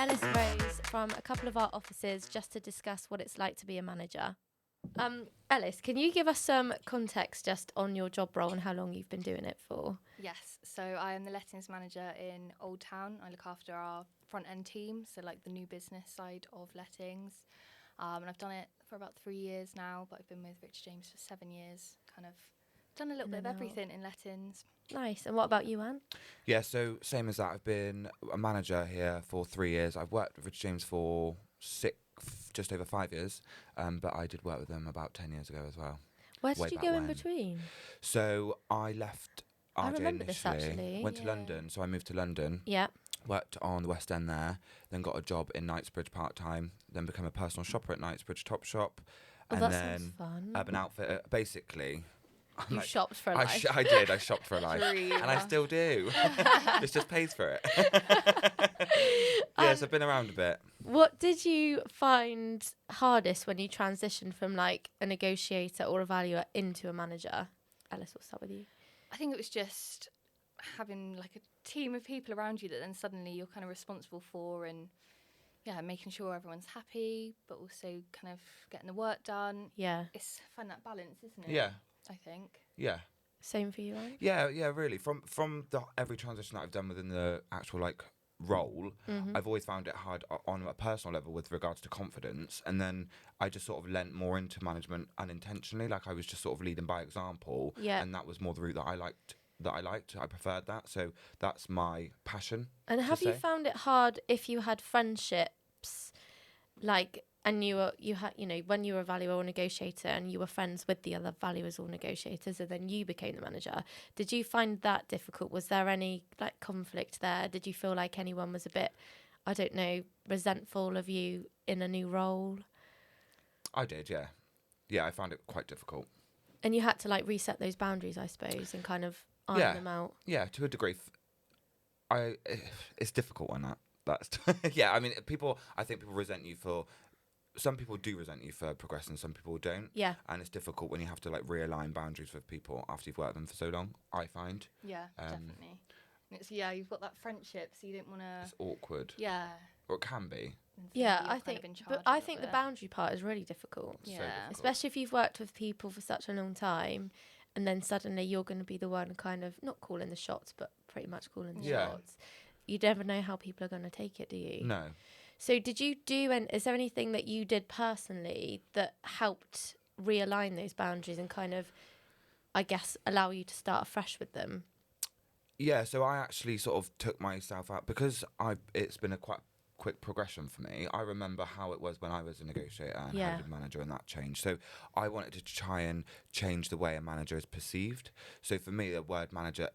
Ellis Rose from a couple of our offices just to discuss what it's like to be a manager. Ellis, can you give us some context just on your job role and how long you've been doing it for? Yes, so I am the lettings manager in Old Town. I look after our front end team, so like the new business side of lettings. And I've done it for about 3 years now, but I've been with Richard James for 7 years, kind of done a little bit of everything in lettings. Nice. And what about you, Anne? Yeah, so same as that. I've been a manager here for 3 years. I've worked with Richard James for just over 5 years, but I did work with them about 10 years ago as well. Where did Way you back go in when. between? So I left I RJ remember this, initially, actually. went to London, so I moved to London, Yeah. worked on the West End there, then got a job in Knightsbridge part-time, then became a personal shopper at Knightsbridge Topshop, Oh, and that then sounds fun. Urban Outfitter. Basically, You shopped for I life. I did. I shopped for a life, Dream. and I still do. This just pays for it. Yes, I've been around a bit. What did you find hardest when you transitioned from like a negotiator or a valuer into a manager? Ellis, we'll start with you. I think it was just having like a team of people around you that then suddenly you're kind of responsible for, and making sure everyone's happy, but also kind of getting the work done. Yeah. It's find that balance, isn't it? Yeah, I think. yeah. Same for you, Anne? Yeah, really. From every transition that I've done within the actual role, I've always found it hard on a personal level with regards to confidence, and then I just sort of lent more into management unintentionally. Like I was just sort of leading by example, and that was more the route that I liked. I preferred that, so that's my passion. And have you found it hard if you had friendships, and you had when you were a valuer or negotiator and you were friends with the other valuers or negotiators, and then you became the manager? Did you find that difficult? Was there any conflict there? Did you feel like anyone was a bit, I don't know, resentful of you in a new role? I did, yeah. Yeah, I found it quite difficult. And you had to reset those boundaries, I suppose, and kind of iron them out. Yeah, to a degree. It's difficult on that. That's yeah. I mean, I think people resent you for. Some people do resent you for progressing. Some people don't. Yeah. And it's difficult when you have to realign boundaries with people after you've worked with them for so long. I find. Yeah, definitely. It's you've got that friendship, so you don't want to. It's awkward. Yeah. Or it can be. Yeah, I think. But I think the boundary part is really difficult. Yeah. So difficult. Especially if you've worked with people for such a long time, and then suddenly you're going to be the one kind of not calling the shots, but pretty much calling the shots. You never know how people are going to take it, do you? No. So did you is there anything that you did personally that helped realign those boundaries and kind of, I guess, allow you to start afresh with them? Yeah, so I actually sort of took myself out because it's been a quite quick progression for me. I remember how it was when I was a negotiator and how I did manager, and that changed. So I wanted to try and change the way a manager is perceived. So for me, the word manager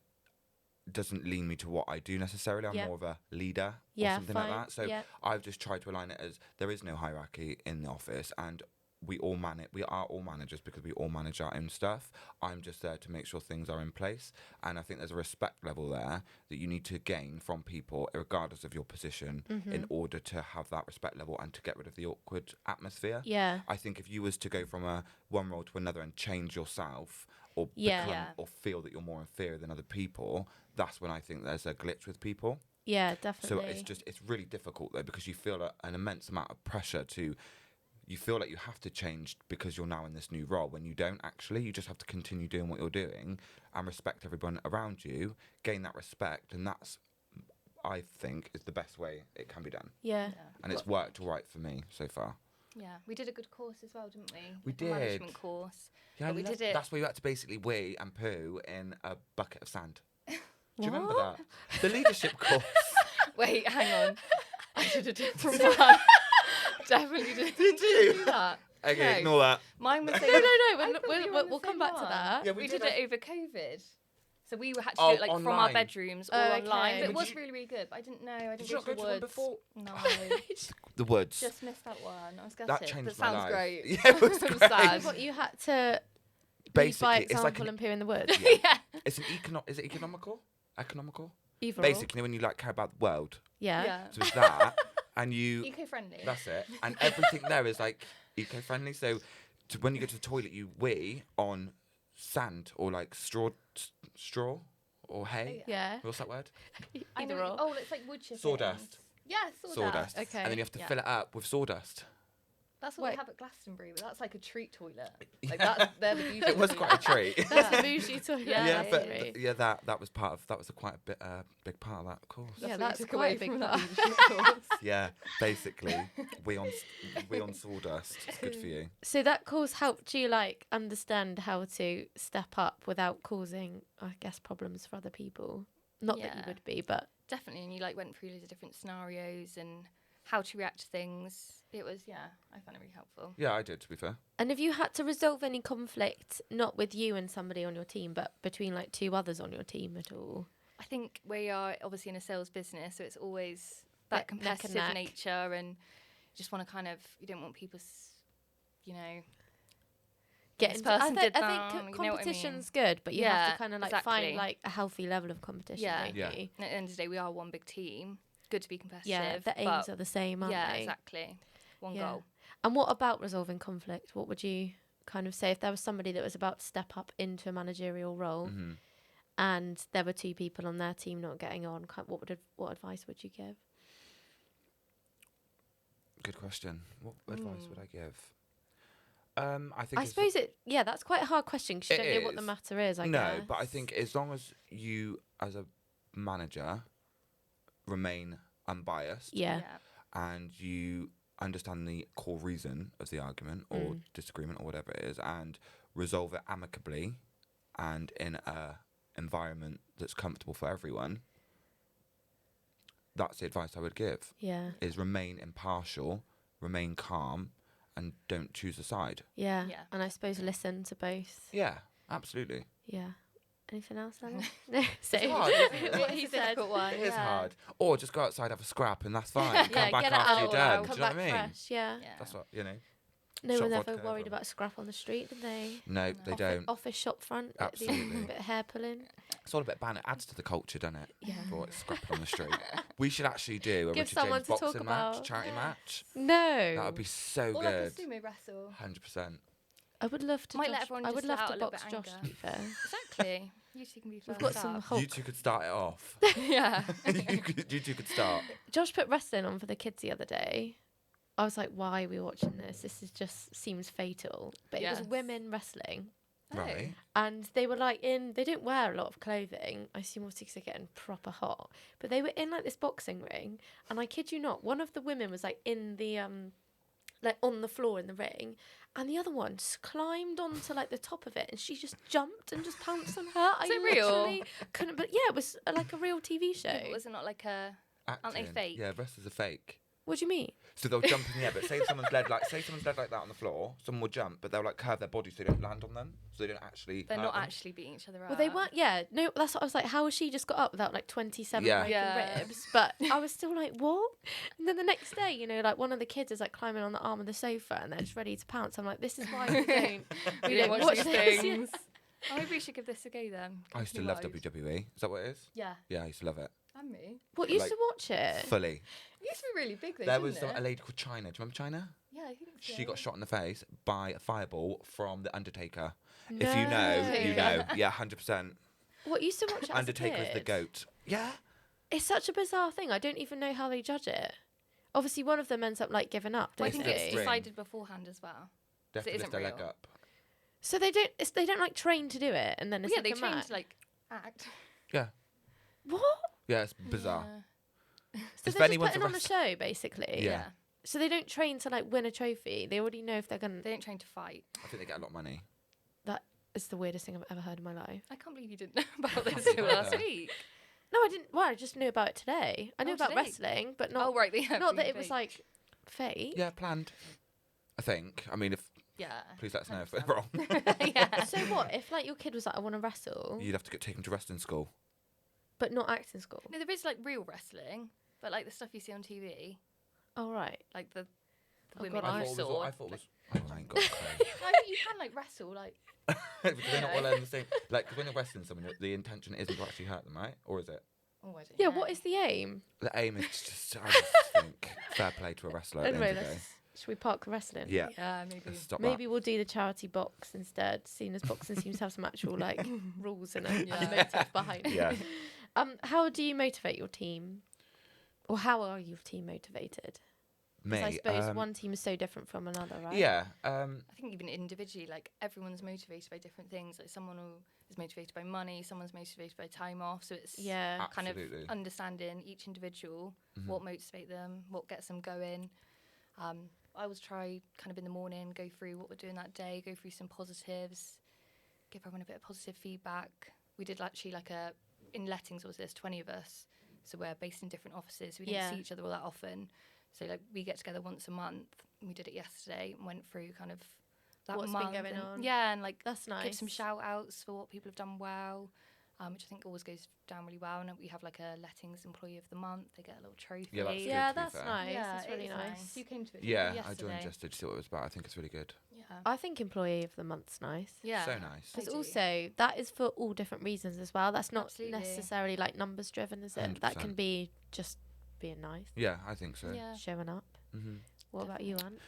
doesn't lean me to what I do necessarily. I'm more of a leader or something like that. So I've just tried to align it as there is no hierarchy in the office, and we are all managers because we all manage our own stuff. I'm just there to make sure things are in place, and I think there's a respect level there that you need to gain from people regardless of your position in order to have that respect level and to get rid of the awkward atmosphere. Yeah. I think if you was to go from one role to another and change yourself or become or feel that you're more inferior than other people, that's when I think there's a glitch with people. Yeah, definitely. So it's really difficult though, because you feel an immense amount of pressure you feel like you have to change because you're now in this new role, when you don't actually. You just have to continue doing what you're doing and respect everyone around you, gain that respect, and that's, I think, is the best way it can be done. Yeah. And it's worked all right for me so far. Yeah, we did a good course as well, didn't we? We did. A management course. Yeah, but we did it. That's where you had to basically wee and poo in a bucket of sand. Do you remember that? The leadership course. Wait, hang on. I should have done that. Definitely did. Did you? Do that. Okay, No. ignore that. Mine was. We'll come back to that. Yeah, we did it over COVID. So we had to Oh, do it from our online. bedrooms Oh, all okay. online. But it Did was you- really, really good. But I didn't know. I Did didn't you go not to go the to one woods. before? No. The woods. Just missed that one. I was gutted. That changed That my sounds life. great. Yeah, it was I'm great. sad. What, you had to lead Basically, by it's example like and poo in the woods? Yeah. It's an is it economical? Economical? Either or. Basically, when you care about the world. Yeah. Yeah. So it's that, and you. Eco-friendly. That's it. And everything there is eco-friendly. So when you go to the toilet, you wee on sand or straw or hay. Yeah. What's that word? I Either know. or. Oh, it's like wood chipping. Sawdust. Yeah, Sawdust. Okay. And then you have to Yeah. fill it up with sawdust. That's what Wait. they have at Glastonbury, but that's like a treat toilet. Yeah. Like they're the bougie It was quite a treat. That's a bougie toilet. Yeah, yeah, it but is. that was quite a big part of that course. Yeah, what that's you took quite away a big from part. that leadership course. Yeah, basically, we on sawdust. It's good for you. So that course helped you like understand how to step up without causing, I guess, problems for other people. Not that you Yeah. would be, but Definitely, and you like went through loads of different scenarios and how to react to things. It was, I found it really helpful. Yeah, I did. To be fair. and have you had to resolve any conflict, not with you and somebody on your team, but between like two others on your team at all? I think we are obviously in a sales business, so it's always Neck that and competitive neck. nature, and you just want to kind of, you don't want people, Get This into, I, person thi- did I that, think you know what I mean? competition's good, but you have Yeah, to kind of like exactly. find like a healthy level of competition. Yeah. don't Yeah. you? And at the end of the day, we are one big team. Good to be competitive. Yeah, the aims but are the same, aren't yeah, they? exactly. One Yeah. goal. And what about resolving conflict? What would you kind of say if there was somebody that was about to step up into a managerial role Hmm. and there were two people on their team not getting on? What advice would you give? Good question. What advice would I give? I think I suppose that's quite a hard question because you It don't know what the is. matter is. I no, guess. but I think as long as you, as a manager, remain unbiased Yeah. and you understand the core reason of the argument or disagreement or whatever it is, and resolve it amicably and in a environment that's comfortable for everyone. That's the advice I would give: Yeah. is remain impartial, remain calm, and don't choose a side. Yeah. Yeah. And I suppose listen to both. Yeah, absolutely. Yeah. Anything else, Ella? No. Same. hard, isn't it? What It's he a said. difficult one. It is yeah. hard. Or just go outside, have a scrap, and that's fine. Come Yeah, back get it after out. you're done. Come Do you know back what I mean? fresh. Yeah. Yeah. That's what, you know. No Shot one ever vodka, worried everyone. about scrap on the street, did they? No, they don't. Office shop front. Absolutely. A bit of hair pulling. It's all a bit bad. It adds to the culture, doesn't it? Yeah. For it's scrapping on the street. We should actually do a Give Richard someone James to talk boxing match, about. charity match. No. That would be so Or like a good. sumo wrestle. 100%. I would love to. Might let Josh, everyone I just would let love out to a little box bit Josh. anger. To be fair, Exactly. You two can be we've first got some up. Hulk. You two could start it off. Yeah. you two could start. Josh put wrestling on for the kids the other day. I was like, why are we watching this? This is just seems fatal. But it Yes. was women wrestling. Right. And they were like they don't wear a lot of clothing. I assume obviously 'cause they're getting proper hot. But they were in like this boxing ring. And I kid you not, one of the women was like in the, like on the floor in the ring. And the other one climbed onto like the top of it. And she just jumped and just pounced on her. Is it real? literally couldn't, but yeah, it was like a real TV show. Yeah, but was it not like a... Aren't they Acting. fake? Yeah, wrestlers are fake. What do you mean? So they'll jump in the air, but say someone's led like that on the floor, someone will jump, but they'll like curve their body so they don't land on them, so they don't actually. They're hurt not them. actually beating each other up. Well, they weren't. Yeah, no, that's what I was like. How has she just got up without like 27 Yeah. broken Yeah. ribs? But I was still like, what? And then the next day, you know, like one of the kids is like climbing on the arm of the sofa and they're just ready to pounce. I'm like, this is why we don't watch these this. things. Oh, maybe we should give this a go then. I used to love Company-wide. WWE. Is that what it is? Yeah. Yeah, I used to love it. And me. What, you used Like, to watch it? Fully. It used to be really big though, There didn't was it? a lady called China. Do you remember China? Yeah, I think so. She got shot in the face by a fireball from the Undertaker. No. If you know, you know. Yeah, 100%. What, you used to watch it as a Undertaker's the kid? goat. Yeah. It's such a bizarre thing. I don't even know how they judge it. Obviously, one of them ends up like giving up, Well, I don't think it's Ring. they? decided beforehand as well. They have to isn't lift their leg real. up. So they don't like train to do it, and then Well, it's yeah, they like a trained match. to like act. Yeah. What? Yeah, it's bizarre. So If they're just anyone's putting a on a show, basically. Yeah. So they don't train to like win a trophy. They already know if they're gonna. They don't train to fight. I think they get a lot of money. That is the weirdest thing I've ever heard in my life. I can't believe you didn't know about this believe till that. last week. No, I didn't. Well, I just knew about it today. I knew Oh, about today? wrestling, but not Oh right, they have not that been it was fake. like fake. Yeah, planned. I think. I mean, if Yeah. please let us know if we're 100%. wrong. Yeah. So what if like your kid was like, I want to wrestle, You'd have to take them to wrestling school. but not acting school? No, there is like real wrestling, but like the stuff you see on TV, Oh right. like the Oh, women God, who I thought it was. sword. I thought it was. Oh, I ain't got a clue. I think you can like wrestle, like Because they're not all in the same. Like, 'cause when you're wrestling someone, the intention isn't to actually hurt them, right? Or is it? oh, I don't Yeah. know. What is the aim? The aim is just. I just think fair play to a wrestler. At the Anyway, end of the day. should we park the wrestling? Yeah. Yeah, maybe. Let's stop Maybe we'll do the charity box instead, seeing as boxing seems to have some actual like rules and a Yeah. motive behind it. Yeah. How do you motivate your team? Or how are your team motivated? Me, Because I suppose one team is so different from another, right? Yeah. I think even individually, like everyone's motivated by different things. Like someone is motivated by money, someone's motivated by time off. So it's kind of Absolutely. understanding each individual, what motivates them, what gets them going. I always try kind of in the morning, go through what we're doing that day, go through some positives, give everyone a bit of positive feedback. We did actually in lettings was this 20 of us, so we're based in different offices. We didn't see each other all that often. So like we get together once a month. We did it yesterday and went through kind of that What's month been going on. Yeah, and like that's nice. give some shout outs for what people have done well, which I think always goes down really well. And we have like a lettings employee of the month. They get a little trophy. Yeah, that's good, yeah, to be that's fair. nice. Yeah, that's really it is nice. You came to it. Yeah, I yesterday. joined just to see what it was about. I think it's really good. Yeah. I think employee of the month's nice. Yeah. So nice. Because I do. also that is for all different reasons as well. That's not Absolutely. necessarily like numbers driven, is it? That can 100%. be just being nice, Yeah, I think so. Yeah. showing up. hmm What about you, Ant?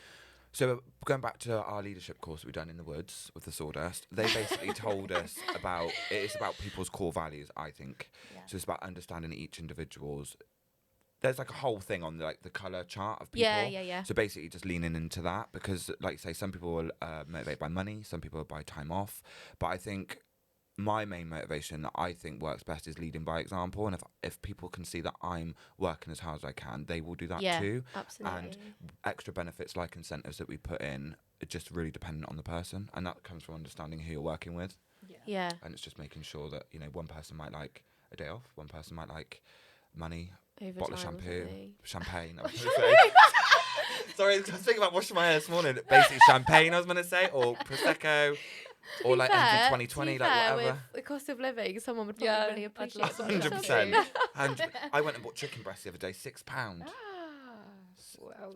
So going back to our leadership course that we've done in the woods with the Sawdust, they basically told us it's about people's core values, I think. Yeah. So it's about understanding each individual's. There's like a whole thing on the colour chart of people. Yeah. So basically just leaning into that because, like you say, some people are motivated by money, some people are by time off. But I think my main motivation that I think works best is leading by example. And if people can see that I'm working as hard as I can, they will do that too. Absolutely. And extra benefits like incentives that we put in are just really dependent on the person. And that comes from understanding who you're working with. Yeah. And it's just making sure that, one person might like a day off, one person might like money, Overtime bottle of or shampoo, something. champagne. I was going to say. Sorry, I was thinking about washing my hair this morning. Basically, champagne, I was going to say, or Prosecco, or like fair, MG 2020, to be like fair, whatever. With the cost of living, someone would probably really I'd appreciate love some 100%. And I went and bought chicken breast the other day, £6.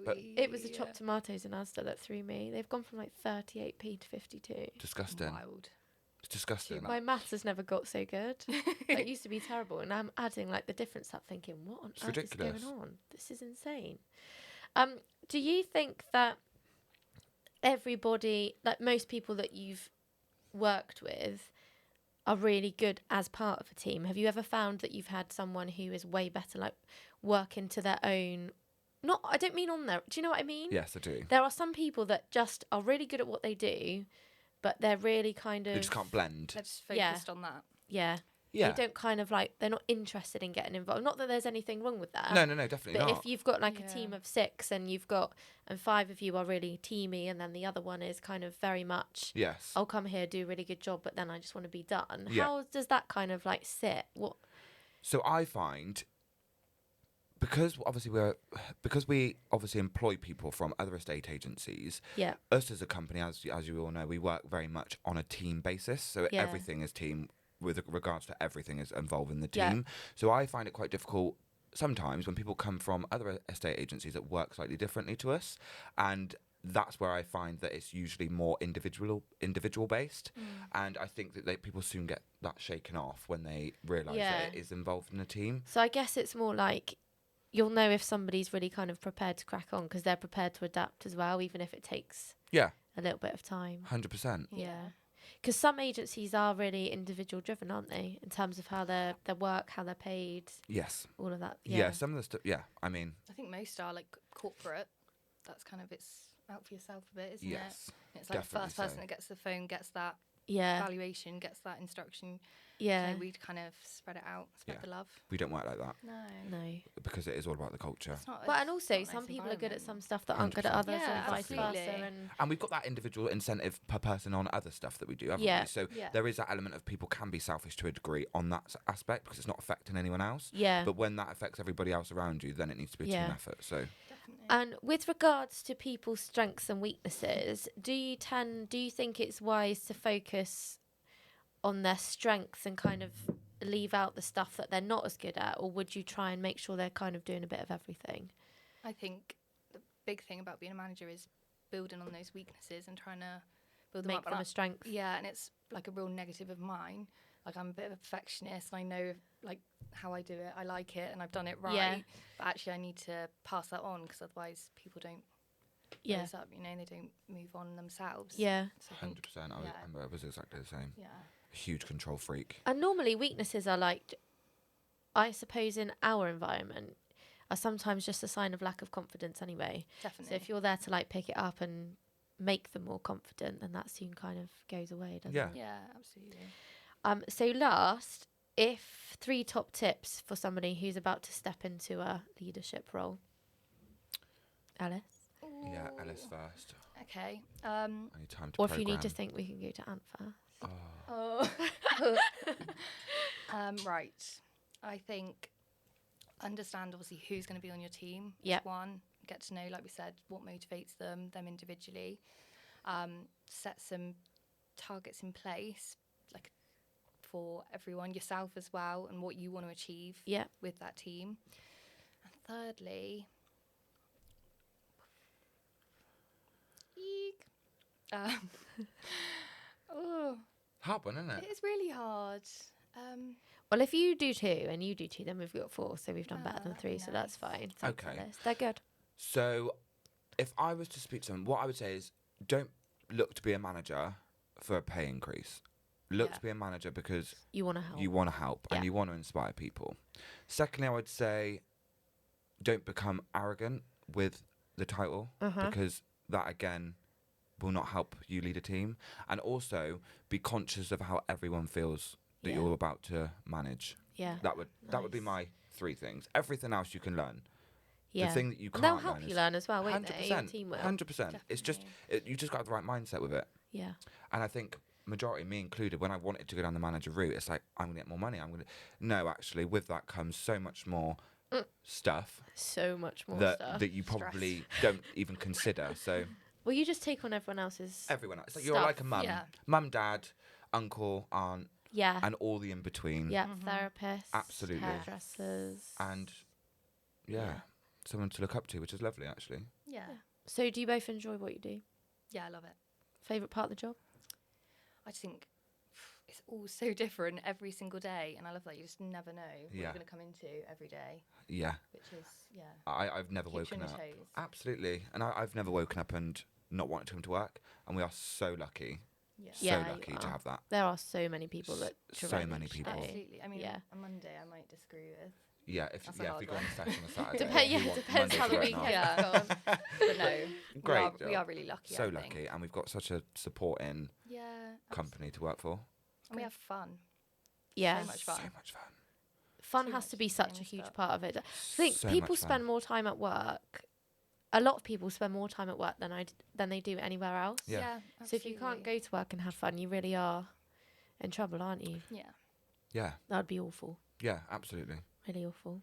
But It was the chopped tomatoes in Asda that threw me. They've gone from like 38p to 52. disgusting. Wild. It's disgusting. My maths has never got so good. It used to be terrible, and I'm adding like the difference up, thinking, what on It's earth ridiculous. is going on? This is insane. Do you think that everybody, like most people that you've worked with, are really good as part of a team? Have you ever found that you've had someone who is way better, like working to their own? Not, I don't mean on there. Do you know what I mean? Yes, I do. There are some people that just are really good at what they do, but they're really kind of. They just can't blend. They're just focused on that. Yeah. Yeah. They don't kind of like, they're not interested in getting involved. Not that there's anything wrong with that. No, definitely But not. if you've got like a Yeah. team of 6 and and 5 of you are really teamy, and then the other one is kind of very much, Yes. I'll come here, do a really good job, but then I just want to be done. Yeah. How does that kind of like sit? What? So I find because we obviously employ people from other estate agencies. Yeah. Us as a company, as you all know, we work very much on a team basis. So Yeah. everything is team with regards to everything is involved in the Yeah. team. So I find it quite difficult sometimes when people come from other estate agencies that work slightly differently to us, and that's where I find that it's usually more individual based, and I think that people soon get that shaken off when they realise Yeah. that it is involved in a team. So I guess it's more like you'll know if somebody's really kind of prepared to crack on because they're prepared to adapt as well, even if it takes Yeah, a little bit of time. 100%. Yeah. Because some agencies are really individual driven, aren't they? In terms of how their work, how they're paid, Yes. all of that. Yeah. Some of the stuff. Yeah. I mean. I think most are like corporate. That's kind of it's out for yourself a bit, isn't Yes. it? It's like the definitely first person so. that gets the phone gets that Yeah. valuation, gets that instruction. Yeah. So we'd kind of spread it out, spread Yeah. the love. We don't work like that No. No. because it is all about the culture. It's not, But and it's also not a some nice people are good at some environment. stuff that aren't good at 100%. others, Yeah, and vice versa. absolutely. And And we've got that individual incentive per person on other stuff that we do, haven't Yeah. we? So Yeah. there is that element of people can be selfish to a degree on that aspect because it's not affecting anyone else. yeah. But when that affects everybody else around you, then it needs to be a Yeah. team effort. So Definitely. And with regards to people's strengths and weaknesses, do you think it's wise to focus on their strengths and kind of leave out the stuff that they're not as good at, or would you try and make sure they're kind of doing a bit of everything? I think the big thing about being a manager is building on those weaknesses and trying to build them Make up. them And a strength. yeah, and it's like a real negative of mine. Like I'm a bit of a perfectionist. And I know like how I do it. I like it, and I've done it right. Yeah. But actually, I need to pass that on because otherwise, people don't Yeah. raise up. They don't move on themselves. Yeah. So I think, 100%. yeah. I was exactly the same. yeah. A huge control freak. And normally weaknesses are like, I suppose in our environment, are sometimes just a sign of lack of confidence anyway. Definitely. So if you're there to like pick it up and make them more confident, then that soon kind of goes away, doesn't Yeah. it? Yeah, absolutely. So last, if 3 top tips for somebody who's about to step into a leadership role. Alice? Yeah, Ellis first. Okay. I need time to Or program. if you need to think, we can go to Ant first. Oh. Right. I think understand obviously who's going to be on your team. Yep. Each one. Get to know, like we said, what motivates them individually. Set some targets in place, like for everyone, yourself as well, and what you want to achieve Yeah. with that team. And thirdly, Hard one, isn't it? it is really hard. Well, if you do 2 and you do 2, then we've got 4, so we've done better than that'd 3, be so that's nice. fine. Thanks, Okay. Alice. They're good. So, if I was to speak to someone, what I would say is don't look to be a manager for a pay increase. Look Yeah. to be a manager because You want to help. you want to help Yeah. and you want to inspire people. Secondly, I would say don't become arrogant with the title because that, again, will not help you lead a team. And also be conscious of how everyone feels that Yeah. you're about to manage. Yeah. That would be my 3 things. Everything else you can learn. Yeah. The thing that you And can't they'll help learn you is learn as well, won't they? Your 100%. team will. 100%. It's just you just got the right mindset with it. Yeah. And I think majority, me included, when I wanted to go down the manager route, it's like I'm gonna get more money. No, actually, with that comes so much more stuff So much more that stuff. that you probably don't even consider. So Well, you just take on everyone else's. everyone, it's like you're Stuff. like a mum, Yeah. mum, dad, uncle, aunt, Yeah. and all the in between. Yeah. Therapists. Absolutely. Hairdressers. And yeah, someone to look up to, which is lovely, actually. Yeah. So, do you both enjoy what you do? Yeah, I love it. Favorite part of the job? I just think it's all so different every single day, and I love that you just never know what Yeah. you're going to come into every day, Yeah. which is I've never keeps you woken on up. your toes. Absolutely. And I've never woken up and not wanted to come to work. And we are so lucky. Yeah. Yeah, So you lucky to are. have that. There are so many people that. So dread many each people. day. Absolutely. I mean, Yeah. on Monday I might disagree with. Yeah, if That's a if hard you go on one. a session on Saturday. Yeah, you want depends how Monday the to work weekend night. Yeah. But no, Great we job. are really lucky. So I think. lucky, and we've got such a supporting Yeah. company to work for. And we have fun. Yeah. So much fun. So much fun. Fun Too has much to be fun such a and huge stuff. part of it. I think So people much fun. spend more time at work. A lot of people spend more time at work than they do anywhere else. Yeah. So if you can't go to work and have fun, you really are in trouble, aren't you? Yeah. Yeah, That would be awful. yeah, absolutely. Really awful.